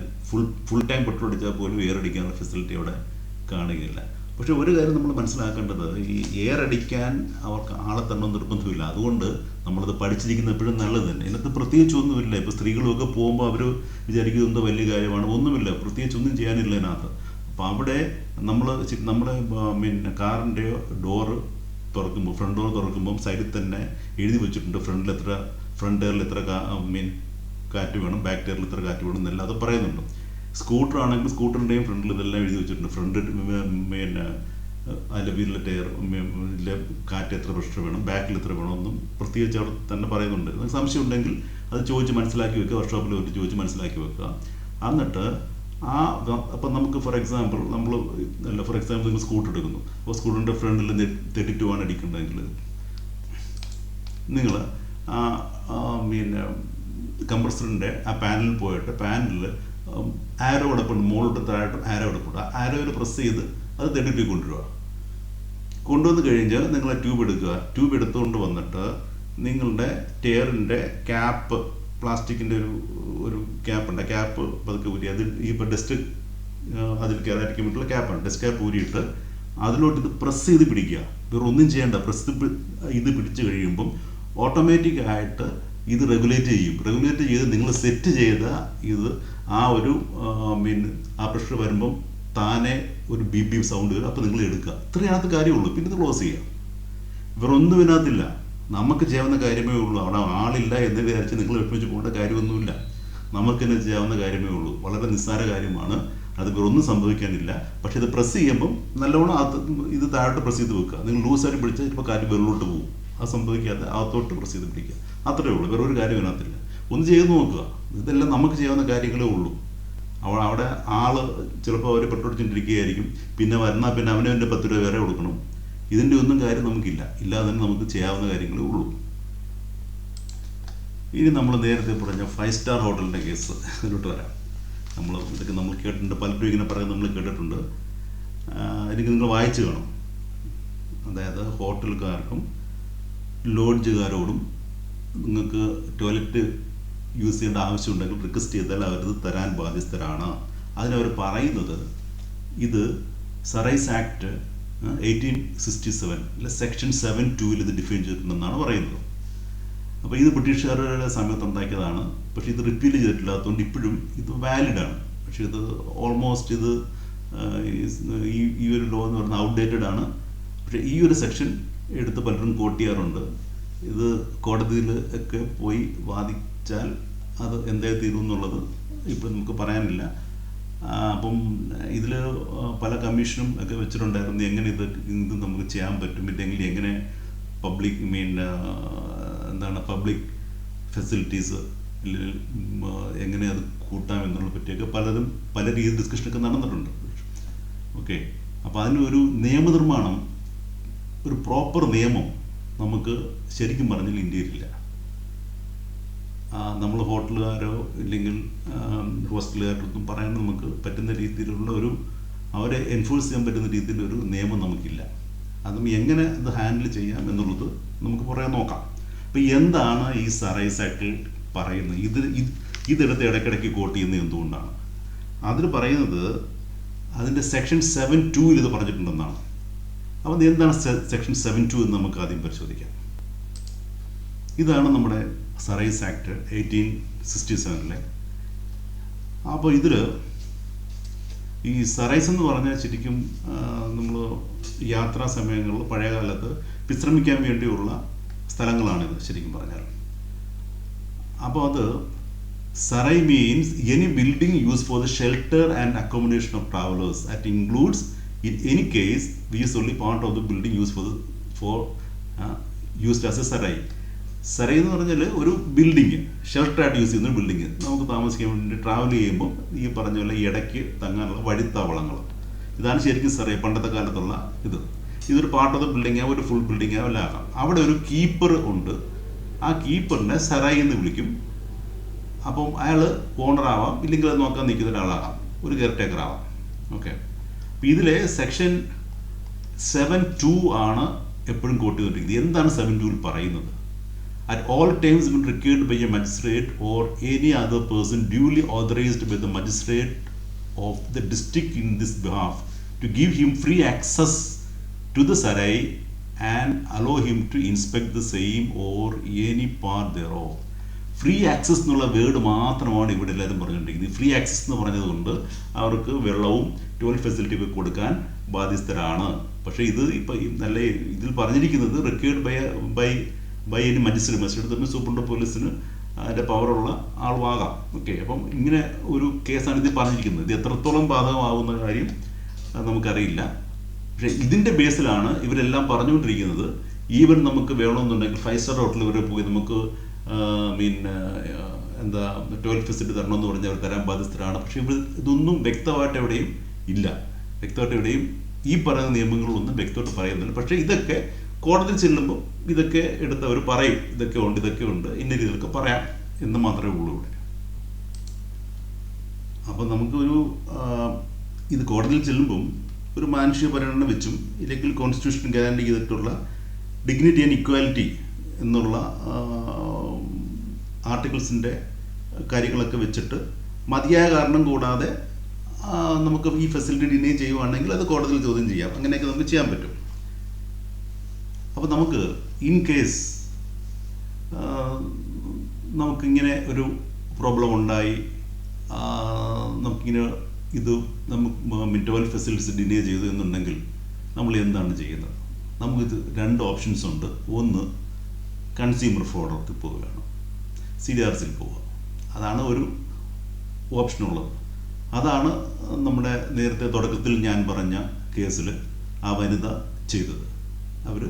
ഫുൾ ടൈം പെട്രോൾ അടിച്ചാൽ പോലും എയർ അടിക്കാനുള്ള ഫെസിലിറ്റി അവിടെ കാണുകയില്ല. പക്ഷെ ഒരു കാര്യം നമ്മൾ മനസ്സിലാക്കേണ്ടത്, ഈ എയർ അടിക്കാൻ അവർക്ക് ആളെ തന്നെ നിർബന്ധമില്ല. അതുകൊണ്ട് നമ്മളത് പഠിച്ചിരിക്കുന്നത് എപ്പോഴും നല്ലത് തന്നെ. ഇതിനകത്ത് പ്രത്യേകിച്ച് ഒന്നുമില്ല. ഇപ്പോൾ സ്ത്രീകളൊക്കെ പോകുമ്പോൾ അവർ വിചാരിക്കുന്നത് എന്തോ വലിയ കാര്യമാണ്. ഒന്നുമില്ല, പ്രത്യേകിച്ച് ഒന്നും ചെയ്യാനില്ല ഇതിനകത്ത്. അപ്പോൾ അവിടെ നമ്മുടെ പിന്നെ കാറിൻ്റെ ഡോറ് തുറക്കുമ്പോൾ, ഫ്രണ്ട് ഡോർ തുറക്കുമ്പം സൈഡിൽ തന്നെ എഴുതി വെച്ചിട്ടുണ്ട് ഫ്രണ്ട് ടയറിൽ എത്ര കാറ്റ് വേണം, ബാക്ക് ടയറിൽ എത്ര കാറ്റ് വേണം എന്നെല്ലാം അത് പറയുന്നുണ്ട്. സ്കൂട്ടർ ആണെങ്കിൽ സ്കൂട്ടറിൻ്റെയും ഫ്രണ്ടിൽ ഇതെല്ലാം എഴുതി വെച്ചിട്ടുണ്ട്. ഫ്രണ്ട് പിന്നെ അതിൻ്റെ വീലിലെ ടയർ കാറ്റ് എത്ര പ്രഷർ വേണം, ബാക്കിൽ എത്ര വേണമെന്നും പ്രത്യേകിച്ച് അവിടെ തന്നെ പറയുന്നുണ്ട്. നിങ്ങൾക്ക് സംശയം ഉണ്ടെങ്കിൽ അത് ചോദിച്ച് മനസ്സിലാക്കി വെക്കുക. വർക്ക്ഷോപ്പിൽ ഒരു ചോദിച്ച് മനസ്സിലാക്കി വെക്കുക. എന്നിട്ട് അപ്പം നമുക്ക് ഫോർ എക്സാമ്പിൾ നിങ്ങൾ സ്കൂട്ടർ എടുക്കുന്നു. അപ്പോൾ സ്കൂട്ടറിൻ്റെ ഫ്രണ്ടിൽ 32 ആണ് അടിക്കേണ്ടതെങ്കിൽ നിങ്ങൾ പിന്നെ കംപ്രസറിൻ്റെ ആ പാനലിൽ പോയിട്ട് പാനലിൽ ആരോ കിടപ്പുണ്ട്, മുകളിലോട്ട് താഴോട്ട് ആരോ കിടപ്പുണ്ട്. ആ ആരോയിൽ പ്രസ് ചെയ്ത് അത് 32 കൊണ്ടുവരിക. കൊണ്ടുവന്ന് കഴിഞ്ഞാൽ നിങ്ങൾ ട്യൂബ് എടുക്കുക. ട്യൂബ് എടുത്തുകൊണ്ട് വന്നിട്ട് നിങ്ങളുടെ ടയറിൻ്റെ ക്യാപ്പ്, പ്ലാസ്റ്റിക്കിൻ്റെ ഒരു ക്യാപ്പുണ്ട്, ക്യാപ്പ് പതുക്കെ ഊരി, അതിൽ ഇപ്പോൾ ഡസ്റ്റ് അതിൽ കയറാതിരിക്കാൻ വേണ്ടിയിട്ടുള്ള ക്യാപ്പാണ്, ഡസ്റ്റ് ക്യാപ്പ് ഊരിയിട്ട് അതിലോട്ട് ഇത് പ്രസ് ചെയ്ത് പിടിക്കുക. വേറെ ഒന്നും ചെയ്യേണ്ട. ഇത് പിടിച്ച് കഴിയുമ്പം ഓട്ടോമാറ്റിക്കായിട്ട് ഇത് റെഗുലേറ്റ് ചെയ്യും. റെഗുലേറ്റ് ചെയ്ത് നിങ്ങൾ സെറ്റ് ചെയ്ത ഇത് ആ ഒരു ആ പ്രഷർ വരുമ്പം താനെ ഒരു ബീപ് ബീപ് സൗണ്ട് വരും. അപ്പോൾ നിങ്ങൾ എടുക്കുക. ഇത്രയകത്ത് കാര്യമുള്ളൂ. പിന്നെ ഇത് ക്ലോസ് ചെയ്യുക. വേറെ ഒന്നും ഇതിനകത്തില്ല. നമുക്ക് ചെയ്യാവുന്ന കാര്യമേ ഉള്ളൂ. അവിടെ ആളില്ല എന്ന് വിചാരിച്ച് നിങ്ങൾ വിഷമിച്ച് പോകേണ്ട കാര്യമൊന്നുമില്ല. നമുക്ക് തന്നെ ചെയ്യാവുന്ന കാര്യമേ ഉള്ളൂ. വളരെ നിസ്സാര കാര്യമാണ്. അത് വേറെ ഒന്നും സംഭവിക്കാനില്ല. പക്ഷെ ഇത് പ്രസ് ചെയ്യുമ്പം നല്ലവണ്ണം ഇത് താഴോട്ട് പ്രസ് ചെയ്ത് വെക്കുക. നിങ്ങൾ ലൂസായിട്ട് പിടിച്ചാൽ ഇപ്പോൾ കാറ്റ് വെള്ളോട്ട് പോകും. അത് സംഭവിക്കാതെ അകത്തോട്ട് പ്രസ് ചെയ്ത് പിടിക്കുക. അത്രയേ ഉള്ളൂ. വേറെ ഒരു കാര്യം ഇതിനകത്തില്ല. ഒന്ന് ചെയ്ത് നോക്കുക. ഇതെല്ലാം നമുക്ക് ചെയ്യാവുന്ന കാര്യങ്ങളേ ഉള്ളൂ. അവിടെ ആള് ചിലപ്പോൾ അവർ പെട്ടോടിച്ചിട്ടിരിക്കുകയായിരിക്കും. പിന്നെ വന്നാൽ പിന്നെ അവൻ്റെ 10 രൂപ വേറെ കൊടുക്കണം. ഇതിൻ്റെ ഒന്നും കാര്യം നമുക്കില്ല. ഇല്ലാതെ തന്നെ നമുക്ക് ചെയ്യാവുന്ന കാര്യങ്ങളേ ഉള്ളൂ. ഇനി നമ്മൾ നേരത്തെ പറഞ്ഞ 5 സ്റ്റാർ ഹോട്ടലിൻ്റെ കേസ് ഇതിലോട്ട് വരാം. ഇതൊക്കെ നമ്മൾ കേട്ടിട്ടുണ്ട്. പലരും ഇങ്ങനെ പറയുന്നത് നമ്മൾ കേട്ടിട്ടുണ്ട്. എനിക്ക് നിങ്ങൾ വായിച്ചു കാണും. അതായത് ഹോട്ടലുകാർക്കും ലോഡ്ജുകാരോടും നിങ്ങൾക്ക് ടോയ്ലറ്റ് യൂസ് ചെയ്യേണ്ട ആവശ്യമുണ്ടെങ്കിൽ റിക്വസ്റ്റ് ചെയ്താൽ അവരത് തരാൻ ബാധ്യസ്ഥരാണ്. അതിനവർ പറയുന്നത് ഇത് സറൈസ് ആക്ട് 1867 സെക്ഷൻ 7(2) ഇത് ഡിഫൈൻ ചെയ്തിട്ടുണ്ടെന്നാണ് പറയുന്നത്. അപ്പോൾ ഇത് ബ്രിട്ടീഷുകാരുടെ സമയത്ത് ഉണ്ടാക്കിയതാണ്. പക്ഷേ ഇത് റിപ്പീൽ ചെയ്തിട്ടില്ലാത്തതുകൊണ്ട് ഇപ്പോഴും ഇത് വാലിഡാണ്. പക്ഷേ ഇത് ഓൾമോസ്റ്റ് ഇത് ഈ ഒരു ലോ എന്ന് പറയുന്നത് ഔട്ട്ഡേറ്റഡ് ആണ്. പക്ഷേ ഈ ഒരു സെക്ഷൻ എടുത്ത് പലരും കോട്ട് ചെയ്യാറുണ്ട്. ഇത് കോടതിയിൽ ഒക്കെ പോയി വാദിച്ചാൽ അത് എന്തേ തീരും എന്നുള്ളത് ഇപ്പം നമുക്ക് പറയാനില്ല. അപ്പം ഇതിൽ പല കമ്മീഷനും ഒക്കെ വെച്ചിട്ടുണ്ടായിരുന്നു. എങ്ങനെ ഇത് നമുക്ക് ചെയ്യാൻ പറ്റും, ഇല്ലെങ്കിൽ എങ്ങനെ പബ്ലിക് പബ്ലിക് ഫെസിലിറ്റീസ് എങ്ങനെ അത് കൂട്ടാം എന്നുള്ള പറ്റിയൊക്കെ പലരും പല രീതിയിൽ ഡിസ്കഷനൊക്കെ നടന്നിട്ടുണ്ട്. ഓക്കെ, അപ്പോൾ അതിനൊരു നിയമനിർമ്മാണം, ഒരു പ്രോപ്പർ നിയമം നമുക്ക് ശരിക്കും പറഞ്ഞാൽ ഇന്ത്യയിലില്ല. നമ്മൾ ഹോട്ടലുകാരോ ഇല്ലെങ്കിൽ ഹോസ്റ്റലുകാരൊന്നും പറയാൻ നമുക്ക് പറ്റുന്ന രീതിയിലുള്ള അവരെ എൻഫോഴ്സ് ചെയ്യാൻ പറ്റുന്ന രീതിയിലൊരു നിയമം നമുക്കില്ല. അതും എങ്ങനെ അത് ഹാൻഡിൽ ചെയ്യാം എന്നുള്ളത് നമുക്ക് പറയാൻ നോക്കാം. അപ്പോൾ എന്താണ് ഈ സറൈസ് ആക്ടിൽ പറയുന്നത്? ഇതെടുത്ത് ഇടയ്ക്കിടയ്ക്ക് കോട്ട് ചെയ്യുന്നത് എന്തുകൊണ്ടാണ്? അതിൽ പറയുന്നത് അതിൻ്റെ സെക്ഷൻ 7(2) ഇത് പറഞ്ഞിട്ടുണ്ടെന്നാണ്. അപ്പോൾ എന്താണ് സെക്ഷൻ 7(2) എന്ന് നമുക്ക് ആദ്യം പരിശോധിക്കാം. ഇതാണ് നമ്മുടെ സറൈസ് ആക്ട് 1867. അപ്പോൾ ഇതിൽ ഈ സറൈസ് എന്ന് പറഞ്ഞാൽ ശരിക്കും നമ്മൾ യാത്രാ സമയങ്ങളിൽ പഴയ കാലത്ത് വിശ്രമിക്കാൻ വേണ്ടിയുള്ള സ്ഥലങ്ങളാണിത് ശരിക്കും പറഞ്ഞാൽ. അപ്പോൾ അത് sarai means any building use for the shelter and accommodation of travellers that includes in any case is only part of the building used as a sarai. സറൈ എന്ന് പറഞ്ഞാൽ ഒരു ബിൽഡിങ്, ഷെൽട്ടറായിട്ട് യൂസ് ചെയ്യുന്ന ഒരു ബിൽഡിങ്. നമുക്ക് താമസിക്കാൻ വേണ്ടി ട്രാവൽ ചെയ്യുമ്പോൾ ഈ പറഞ്ഞ പോലെ ഇടയ്ക്ക് തങ്ങാനുള്ള വഴിത്താവളങ്ങൾ, ഇതാണ് ശരിക്കും സറൈ. പണ്ടത്തെ കാലത്തുള്ള ഇതൊരു പാർട്ട് ഓഫ് ദ ബിൽഡിംഗ്, ഒരു ഫുൾ ബിൽഡിംഗ് എല്ലാം ആകാം. അവിടെ ഒരു കീപ്പർ ഉണ്ട്. ആ കീപ്പറിനെ സറൈ എന്ന് വിളിക്കും. അപ്പം അയാൾ ഓണറാവാം, ഇല്ലെങ്കിൽ അത് നോക്കാൻ നിൽക്കുന്ന ഒരാളാകാം, ഒരു കെയർ ടേക്കർ ആവാം. ഓക്കെ, അപ്പം ഇതിലെ സെക്ഷൻ 7(2) ആണ് എപ്പോഴും കോട്ട് ചെയ്തിരിക്കുന്നത്. എന്താണ് 7(2) പറയുന്നത്? At all times when required by a magistrate or any other person duly authorized by the magistrate of the district in this behalf to give him free access to the sarai and allow him to inspect the same or any part thereof. Free access എന്നുള്ള word മാത്രമാണ് ഇവിടെ എല്ലാവരും പറഞ്ഞുകൊണ്ടിരിക്കുന്നത്. Free access എന്ന് പറഞ്ഞതുകൊണ്ട് അവർക്ക് വെള്ളവും toilet facility ഒക്കെ കൊടുക്കാൻ ബാധ്യസ്ഥരാണ്. പക്ഷേ ഇത് ഇപ്പം നല്ല ഇതിൽ പറഞ്ഞിരിക്കുന്നത് റിക്വയർഡ് ബൈ എനി മജിസ്ട്രേറ്റ് തന്നെ സൂപ്രണ്ട് പോലീസിന് അതിൻ്റെ പവറുള്ള ആളുമാകാം. ഓക്കെ, അപ്പം ഇങ്ങനെ ഒരു കേസാണ് ഇത് പറഞ്ഞിരിക്കുന്നത്. ഇത് എത്രത്തോളം ബാധകമാകുന്ന കാര്യം നമുക്കറിയില്ല. പക്ഷേ ഇതിൻ്റെ ബേസിലാണ് ഇവരെല്ലാം പറഞ്ഞുകൊണ്ടിരിക്കുന്നത്. ഈവൻ നമുക്ക് വേണമെന്നുണ്ടെങ്കിൽ 5 സ്റ്റാർ ഹോട്ടലിൽ വരെ പോയി നമുക്ക് ടോയ്ലറ്റ് ഫെസിലിറ്റി തരണമെന്ന് പറഞ്ഞാൽ അവർ തരാൻ ബാധ്യസ്ഥരാണ്. പക്ഷേ ഇതൊന്നും വ്യക്തമായിട്ട് എവിടെയും ഇല്ല. വ്യക്തമായിട്ട് എവിടെയും ഈ പറയുന്ന നിയമങ്ങളൊന്നും വ്യക്തമായിട്ട് പറയുന്നില്ല. പക്ഷേ ഇതൊക്കെ കോടതിയിൽ ചെല്ലുമ്പോൾ ഇതൊക്കെ എടുത്ത് അവർ പറയും, ഇതൊക്കെ ഉണ്ട് ഇന്ന രീതിയിലൊക്കെ പറയാം എന്ന് മാത്രമേ ഉള്ളൂ ഇവിടെ. അപ്പം നമുക്കൊരു ഇത് കോടതിയിൽ ചെല്ലുമ്പം ഒരു മാനുഷിക പരിഗണന വെച്ചും ഇല്ലെങ്കിൽ കോൺസ്റ്റിറ്റ്യൂഷൻ ഗ്യാരണ്ടി ചെയ്തിട്ടുള്ള ഡിഗ്നിറ്റി ആൻഡ് ഇക്വാലിറ്റി എന്നുള്ള ആർട്ടിക്കിൾസിൻ്റെ കാര്യങ്ങളൊക്കെ വെച്ചിട്ട് മതിയായ കാരണം കൂടാതെ നമുക്ക് ഈ ഫെസിലിറ്റി ഡിനൈ ചെയ്യുവാണെങ്കിൽ അത് കോടതിയിൽ ചോദ്യം ചെയ്യാം. അങ്ങനെയൊക്കെ നമുക്ക് ചെയ്യാൻ പറ്റും. അപ്പോൾ നമുക്ക് ഇൻ കേസ് നമുക്കിങ്ങനെ ഒരു പ്രോബ്ലം ഉണ്ടായി, നമുക്കിങ്ങനെ ഇത് നമുക്ക് 12 ഫെസിലിറ്റീസ് ഡിനൈ ചെയ്തു എന്നുണ്ടെങ്കിൽ നമ്മൾ എന്താണ് ചെയ്യുന്നത്? നമുക്കിത് 2 ഓപ്ഷൻസ് ഉണ്ട്. ഒന്ന്, കൺസ്യൂമർ ഫോറത്തിൽ പോവുകയാണ്, CDRCയിൽ പോവുക. അതാണ് ഒരു ഓപ്ഷനുള്ളത്. അതാണ് നമ്മുടെ നേരത്തെ തുടക്കത്തിൽ ഞാൻ പറഞ്ഞ കേസിൽ ആ വനിത ചെയ്തത്. അവർ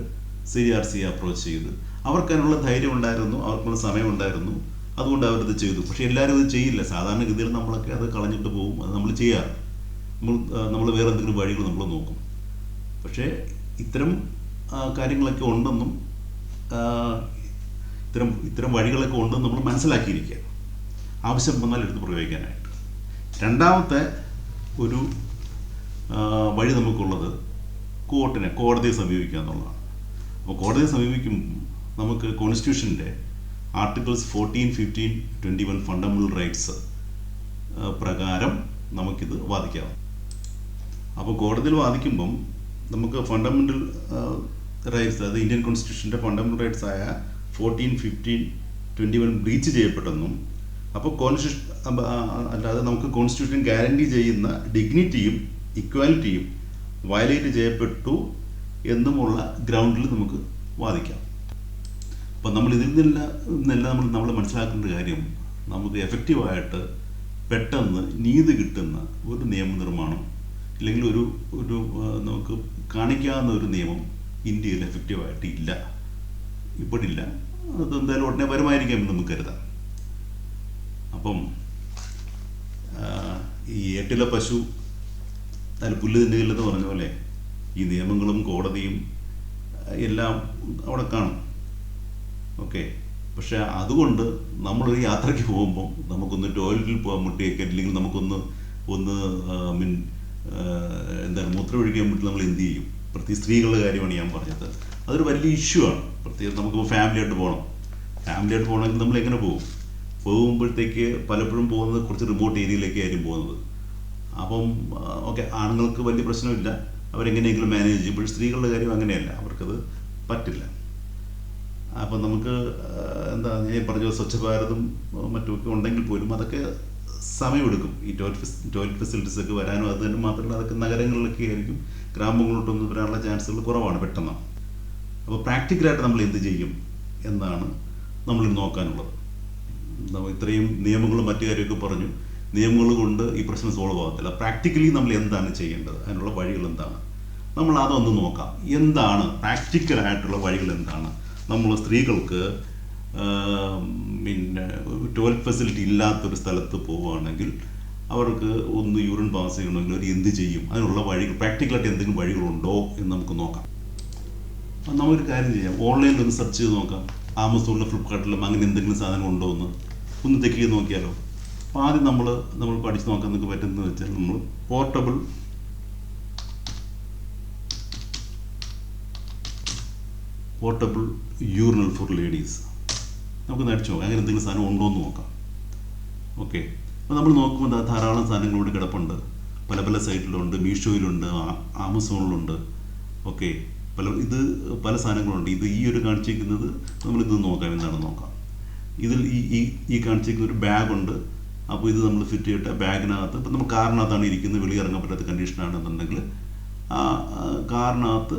CDRC അപ്രോച്ച് ചെയ്ത്, അവർക്കതിനുള്ള ധൈര്യം ഉണ്ടായിരുന്നു, അവർക്കുള്ള സമയമുണ്ടായിരുന്നു, അതുകൊണ്ട് അവരത് ചെയ്തു. പക്ഷേ എല്ലാവരും അത് ചെയ്യില്ല. സാധാരണഗതിയിൽ നമ്മളൊക്കെ അത് കളഞ്ഞിട്ട് പോകും. അത് നമ്മൾ ചെയ്യാറ്. നമ്മൾ വേറെ എന്തെങ്കിലും വഴികൾ നമ്മൾ നോക്കും. പക്ഷേ ഇത്തരം കാര്യങ്ങളൊക്കെ ഉണ്ടെന്നും ഇത്തരം വഴികളൊക്കെ ഉണ്ടെന്ന് നമ്മൾ മനസ്സിലാക്കിയിരിക്കുക, ആവശ്യം വന്നാൽ എടുത്ത് പ്രയോഗിക്കാനായിട്ട്. രണ്ടാമത്തെ ഒരു വഴി നമുക്കുള്ളത് കോടതിയെ സമീപിക്കുക എന്നുള്ളതാണ്. അപ്പോൾ കോടതിയെ സമീപിക്കുമ്പോൾ നമുക്ക് കോൺസ്റ്റിറ്റ്യൂഷൻ്റെ ആർട്ടിക്കിൾസ് 14, 15, 21 ഫണ്ടമെൻ്റൽ റൈറ്റ്സ് പ്രകാരം നമുക്കിത് വാദിക്കാം. അപ്പോൾ കോടതിയിൽ വാദിക്കുമ്പം നമുക്ക് ഫണ്ടമെൻ്റൽ റൈറ്റ്സ്, അതായത് ഇന്ത്യൻ കോൺസ്റ്റിറ്റ്യൂഷൻ്റെ ഫണ്ടമെൻ്റൽ റൈറ്റ്സ് ആയ 14, 15, 21 ബ്രീച്ച് ചെയ്യപ്പെട്ടെന്നും, അപ്പോൾ അല്ലാതെ നമുക്ക് കോൺസ്റ്റിറ്റ്യൂഷൻ ഗ്യാരണ്ടി ചെയ്യുന്ന ഡിഗ്നിറ്റിയും ഇക്വാലിറ്റിയും വയലേറ്റ് ചെയ്യപ്പെട്ടു എന്നുമുള്ള ഗ്രൗണ്ടിൽ നമുക്ക് വാദിക്കാം. അപ്പം നമ്മൾ ഇതിൽ നിന്നെല്ലാം നമ്മൾ മനസ്സിലാക്കേണ്ട കാര്യം, നമുക്ക് എഫക്റ്റീവായിട്ട് പെട്ടെന്ന് നീതി കിട്ടുന്ന ഒരു നിയമനിർമ്മാണം ഇല്ലെങ്കിൽ ഒരു നമുക്ക് കാണിക്കാവുന്ന ഒരു നിയമം ഇന്ത്യയിൽ എഫക്റ്റീവായിട്ട് ഇല്ല, ഇപ്പോഴില്ല. അത് എന്തായാലും ഉടനെ വരുമായിരിക്കാം നമുക്ക് കരുതാം. അപ്പം ഈ ഏട്ടിലെ പശു അതിൽ പുല്ല് തിന്നുകില്ലെന്ന് പറഞ്ഞ പോലെ ഈ നിയമങ്ങളും കോടതിയും എല്ലാം അവിടെ കാണും. ഓക്കെ, പക്ഷെ അതുകൊണ്ട് നമ്മളൊരു യാത്രയ്ക്ക് പോകുമ്പം നമുക്കൊന്ന് ടോയ്ലറ്റിൽ പോകാൻ മുട്ടിയൊക്കെ അല്ലെങ്കിൽ നമുക്കൊന്ന് എന്താണ് മൂത്രമൊഴിക്കാൻ വേണ്ടി നമ്മൾ എന്ത് ചെയ്യും? പ്രത്യേകിച്ച് സ്ത്രീകളുടെ കാര്യമാണ് ഞാൻ പറഞ്ഞത്. അതൊരു വലിയ ഇഷ്യൂ ആണ്. പ്രത്യേകിച്ച് നമുക്കിപ്പോൾ ഫാമിലിയായിട്ട് പോകണമെങ്കിൽ നമ്മൾ എങ്ങനെ പോകുമ്പോഴത്തേക്ക് പലപ്പോഴും പോകുന്നത് കുറച്ച് റിമോട്ട് ഏരിയയിലേക്ക് ആയിരിക്കും പോകുന്നത്. അപ്പം ഓക്കെ, ആണുങ്ങൾക്ക് വലിയ പ്രശ്നമില്ല, അവരെങ്ങനെയെങ്കിലും മാനേജ് ചെയ്യും. പക്ഷേ സ്ത്രീകളുടെ കാര്യം അങ്ങനെയല്ല, അവർക്കത് പറ്റില്ല. അപ്പം നമുക്ക് ഞാൻ പറഞ്ഞ സ്വച്ഛ ഭാരതും മറ്റുമൊക്കെ ഉണ്ടെങ്കിൽ പോലും അതൊക്കെ സമയമെടുക്കും. ഈ ടോയ്ലറ്റ് ഫെസിലിറ്റീസ് ഒക്കെ വരാനും അത് തന്നെ മാത്രമല്ല, അതൊക്കെ നഗരങ്ങളിലൊക്കെ ആയിരിക്കും, ഗ്രാമങ്ങളിലോട്ടൊന്നും വരാനുള്ള ചാൻസുകൾ കുറവാണ് പെട്ടെന്ന്. അപ്പോൾ പ്രാക്ടിക്കലായിട്ട് നമ്മൾ എന്ത് ചെയ്യും എന്നാണ് നമ്മൾ നോക്കാനുള്ളത്. ഇത്രയും നിയമങ്ങളും മറ്റു കാര്യമൊക്കെ പറഞ്ഞു, നിയമങ്ങൾ കൊണ്ട് ഈ പ്രശ്നം സോൾവ് ആകത്തില്ല. പ്രാക്ടിക്കലി നമ്മൾ എന്താണ് ചെയ്യേണ്ടത്, അതിനുള്ള വഴികൾ എന്താണ്, നമ്മൾ അതൊന്ന് നോക്കാം. എന്താണ് പ്രാക്ടിക്കലായിട്ടുള്ള വഴികൾ എന്താണ്? നമ്മൾ സ്ത്രീകൾക്ക് പിന്നെ ടോയ്ലറ്റ് ഫെസിലിറ്റി ഇല്ലാത്തൊരു സ്ഥലത്ത് പോവുകയാണെങ്കിൽ അവർക്ക് ഒന്ന് യൂറിൻ പാസ് ചെയ്യണമെങ്കിൽ അവർ എന്ത് ചെയ്യും? അതിനുള്ള വഴികൾ, പ്രാക്ടിക്കലായിട്ട് എന്തെങ്കിലും വഴികളുണ്ടോ എന്ന് നമുക്ക് നോക്കാം. അപ്പം നമുക്കൊരു കാര്യം ചെയ്യാം, ഓൺലൈനിൽ ഒന്ന് സെർച്ച് ചെയ്ത് നോക്കാം. ആമസോണിലും ഫ്ലിപ്കാർട്ടിലും അങ്ങനെ എന്തെങ്കിലും സാധനം ഉണ്ടോ എന്ന് ഒന്ന് ചെക്ക് ചെയ്ത് നോക്കിയാലോ. അപ്പോൾ ആദ്യം നമ്മൾ പഠിച്ച് നോക്കാൻ നമുക്ക് പറ്റുന്നത് വെച്ചാൽ നമ്മൾ പോർട്ടബിൾ യൂറിനൽ ഫോർ ലേഡീസ് നമുക്ക് നടിച്ചു നോക്കാം, അങ്ങനെ എന്തെങ്കിലും സാധനം ഉണ്ടോ എന്ന് നോക്കാം. ഓക്കെ, അപ്പോൾ നമ്മൾ നോക്കുമ്പോൾ ധാരാളം സാധനങ്ങളോട് കിടപ്പുണ്ട്. പല സൈറ്റിലുണ്ട്, മീഷോയിലുണ്ട്, ആമസോണിലുണ്ട്. ഓക്കെ, പല സാധനങ്ങളുണ്ട്. ഈ ഒരു കാണിച്ചിരിക്കുന്നത് നമ്മളിത് നോക്കാം, എന്താണെന്ന് നോക്കാം. ഇതിൽ ഈ കാണിച്ചിരിക്കുന്ന ഒരു ബാഗുണ്ട്. അപ്പോൾ ഇത് നമ്മൾ ഫിറ്റ് ചെയ്തിട്ട് ബാഗിനകത്ത്, ഇപ്പം നമ്മൾ കാറിനകത്താണ് ഇരിക്കുന്നത്, വെളിയിറങ്ങാൻ പറ്റാത്ത കണ്ടീഷനാണെന്നുണ്ടെങ്കിൽ ആ കാറിനകത്ത്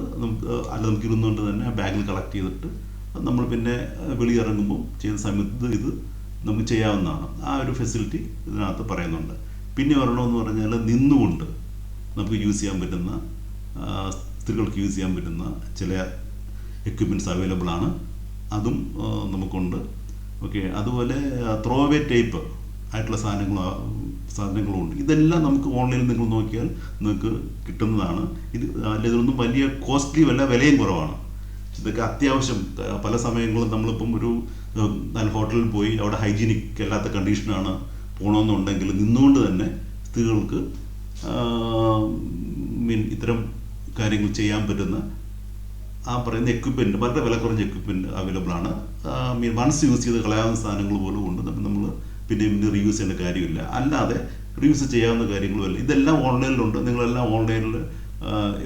നമുക്ക് ഇരുന്നുകൊണ്ട് തന്നെ ബാഗിൽ കളക്ട് ചെയ്തിട്ട് നമ്മൾ പിന്നെ വെളിയിറങ്ങുമ്പോൾ ചെയ്യുന്ന സമയത്ത് ഇത് നമുക്ക് ചെയ്യാവുന്നതാണ്. ആ ഒരു ഫെസിലിറ്റി ഇതിനകത്ത് പറയുന്നുണ്ട്. പിന്നെ വരണമെന്ന് പറഞ്ഞാൽ നിന്നുകൊണ്ട് നമുക്ക് യൂസ് ചെയ്യാൻ പറ്റുന്ന, സ്ത്രീകൾക്ക് യൂസ് ചെയ്യാൻ പറ്റുന്ന ചില എക്യുപ്മെൻറ്റ്സ് അവൈലബിൾ ആണ്, അതും നമുക്കുണ്ട്. ഓക്കെ, അതുപോലെ ത്രോ അവേ ടൈപ്പ് ആയിട്ടുള്ള സാധനങ്ങളും ഉണ്ട്. ഇതെല്ലാം നമുക്ക് ഓൺലൈനിൽ നിങ്ങൾ നോക്കിയാൽ നിങ്ങൾക്ക് കിട്ടുന്നതാണ്. ഇതിലൊന്നും വലിയ കോസ്റ്റ്ലി വല്ല വിലയും കുറവാണ്. ഇതൊക്കെ അത്യാവശ്യം പല സമയങ്ങളും നമ്മളിപ്പം ഒരു നല്ല ഹോട്ടലിൽ പോയി അവിടെ ഹൈജീനിക് അല്ലാത്ത കണ്ടീഷനാണ് പോകണമെന്നുണ്ടെങ്കിൽ നിന്നുകൊണ്ട് തന്നെ സ്ത്രീകൾക്ക് ഇത്തരം കാര്യങ്ങൾ ചെയ്യാൻ പറ്റുന്ന ആ പറയുന്ന എക്വിപ്മെൻറ്റ്, വളരെ വില കുറഞ്ഞ എക്വിപ്മെൻറ്റ് അവൈലബിൾ ആണ്. വൺസ് യൂസ് ചെയ്ത് കളയാവുന്ന സാധനങ്ങൾ പോലും ഉണ്ട്. നമ്മൾ പിന്നെ റീയൂസ് ചെയ്യേണ്ട കാര്യമില്ല. അല്ലാതെ റീയൂസ് ചെയ്യാവുന്ന കാര്യങ്ങളുമല്ല. ഇതെല്ലാം ഓൺലൈനിലുണ്ട്. നിങ്ങളെല്ലാം ഓൺലൈനിൽ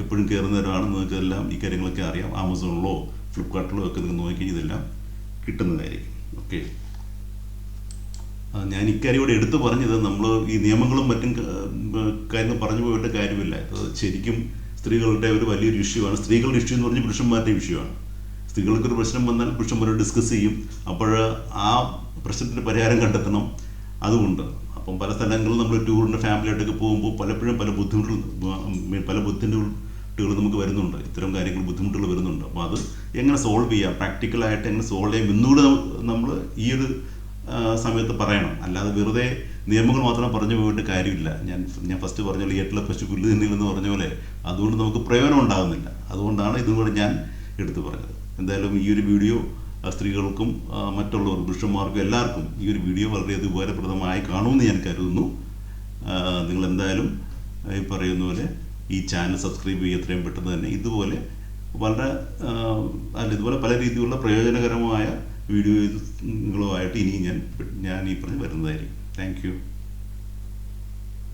എപ്പോഴും കയറുന്നവരാണ്. നിങ്ങൾക്ക് എല്ലാം ഈ കാര്യങ്ങളൊക്കെ അറിയാം. ആമസോണിലോ ഫ്ലിപ്കാർട്ടിലോ ഒക്കെ നിങ്ങൾ നോക്കി ഇതെല്ലാം കിട്ടുന്നതായിരിക്കും. ഓക്കെ, ഞാൻ ഇക്കാര്യം ഇവിടെ എടുത്തു പറഞ്ഞത് നമ്മൾ ഈ നിയമങ്ങളും മറ്റും കാര്യങ്ങൾ പറഞ്ഞു പോയിട്ട് കാര്യമില്ല. ശരിക്കും സ്ത്രീകളുടെ ഒരു വലിയൊരു ഇഷ്യൂ ആണ്. സ്ത്രീകളുടെ ഇഷ്യൂ എന്ന് പറഞ്ഞാൽ പുരുഷന്മാരുടെ ഇഷ്യൂ ആണ്. സ്ത്രീകൾക്കൊരു പ്രശ്നം വന്നാൽ പുരുഷന്മാരോട് ഡിസ്കസ് ചെയ്യും. അപ്പോൾ ആ പ്രശ്നത്തിന് പരിഹാരം കണ്ടെത്തണം. അതുകൊണ്ട് അപ്പം പല സ്ഥലങ്ങളിൽ നമ്മൾ ടൂറിൻ്റെ ഫാമിലിയായിട്ടൊക്കെ പോകുമ്പോൾ പലപ്പോഴും പല ബുദ്ധിമുട്ടുകൾ നമുക്ക് വരുന്നുണ്ട്. ഇത്തരം കാര്യങ്ങൾ ബുദ്ധിമുട്ടുകൾ വരുന്നുണ്ട്. അപ്പോൾ അത് എങ്ങനെ സോൾവ് ചെയ്യാം, പ്രാക്ടിക്കലായിട്ട് എങ്ങനെ സോൾവ് ചെയ്യാം എന്നുകൂടെ നമ്മൾ ഈ ഒരു സമയത്ത് പറയണം. അല്ലാതെ വെറുതെ നിയമങ്ങൾ മാത്രം പറഞ്ഞു പോയിട്ട് കാര്യമില്ല. ഞാൻ ഫസ്റ്റ് പറഞ്ഞ പോലെ ഏട്ടിലെ പശു പുല്ല് തിന്നില്ലെന്ന് പറഞ്ഞ പോലെ അതുകൊണ്ട് നമുക്ക് പ്രയോജനം ഉണ്ടാകുന്നില്ല. അതുകൊണ്ടാണ് ഇതും കൂടെ ഞാൻ എടുത്തു പറഞ്ഞത്. എന്തായാലും ഈ ഒരു വീഡിയോ സ്ത്രീകൾക്കും മറ്റുള്ളവർ പുരുഷന്മാർക്കും എല്ലാവർക്കും ഈ ഒരു വീഡിയോ വളരെയധികം ഉപകാരപ്രദമായി കാണുമെന്ന് ഞാൻ കരുതുന്നു. നിങ്ങൾ എന്തായാലും ഈ പറയുന്ന പോലെ ഈ ചാനൽ സബ്സ്ക്രൈബ് ചെയ്യുക എത്രയും പെട്ടെന്ന് തന്നെ. ഇതുപോലെ ഇതുപോലെ പല രീതിയിലുള്ള പ്രയോജനകരമായ വീഡിയോകളുമായിട്ട് ഇനി ഞാൻ ഈ പറഞ്ഞ് വരുന്നതായിരിക്കും. Thank you.